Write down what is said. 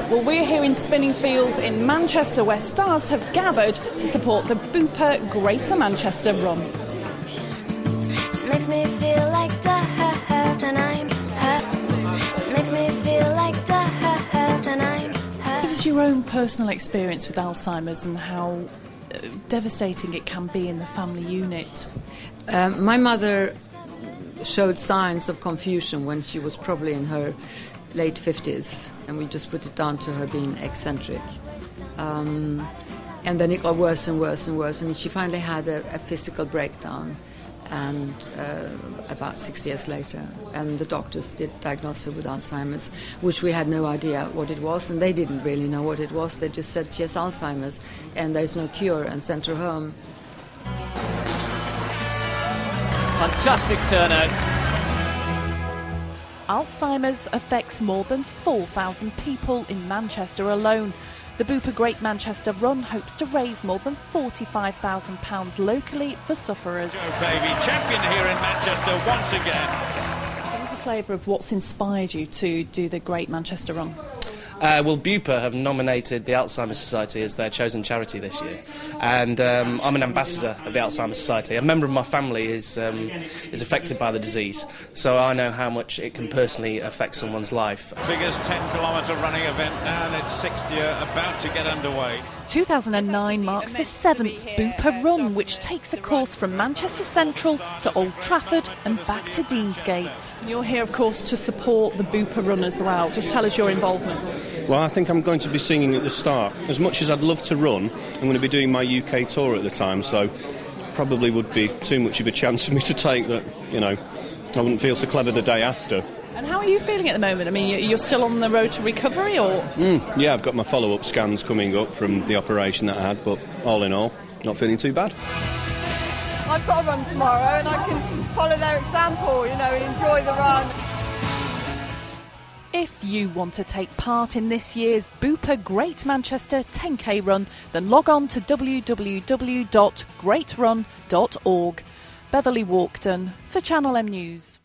Well, we're here in Spinningfields in Manchester, where stars have gathered to support the Bupa Great Manchester run. Makes me feel like dirt and I'm hurt. Makes me feel like dirt and I'm hurt. Give us your own personal experience with Alzheimer's and how devastating it can be in the family unit. My mother showed signs of confusion when she was probably in her late 50s, and we just put it down to her being eccentric. And then it got worse and worse and worse, and she finally had a physical breakdown, and about 6 years later, and the doctors did diagnose her with Alzheimer's, which we had no idea what it was, and they didn't really know what it was. They just said she has Alzheimer's and there's no cure, and sent her home. Fantastic turnout. Alzheimer's affects more than 4,000 people in Manchester alone. The Bupa Great Manchester run hopes to raise more than £45,000 locally for sufferers. Joe Davey, champion here in Manchester once again. Give us a flavour of what's inspired you to do the Great Manchester run. Well, Bupa have nominated the Alzheimer Society as their chosen charity this year, and I'm an ambassador of the Alzheimer Society. A member of my family is affected by the disease, so I know how much it can personally affect someone's life. Biggest 10-kilometre running event now in its sixth year, about to get underway. 2009 marks the 7th Bupa run, which takes a course from Manchester Central to Old Trafford and back to Deansgate. You're here, of course, to support the Bupa run as well. Just tell us your involvement. Well, I think I'm going to be singing at the start. As much as I'd love to run, I'm going to be doing my UK tour at the time, so probably would be too much of a chance for me to take that, you know, I wouldn't feel so clever the day after. And how are you feeling at the moment? I mean, you're still on the road to recovery, or...? Yeah, I've got my follow-up scans coming up from the operation that I had, but all in all, not feeling too bad. I've got to run tomorrow and I can follow their example, you know, and enjoy the run. If you want to take part in this year's Bupa Great Manchester 10k run, then log on to www.greatrun.org. Beverly Walkden for Channel M News.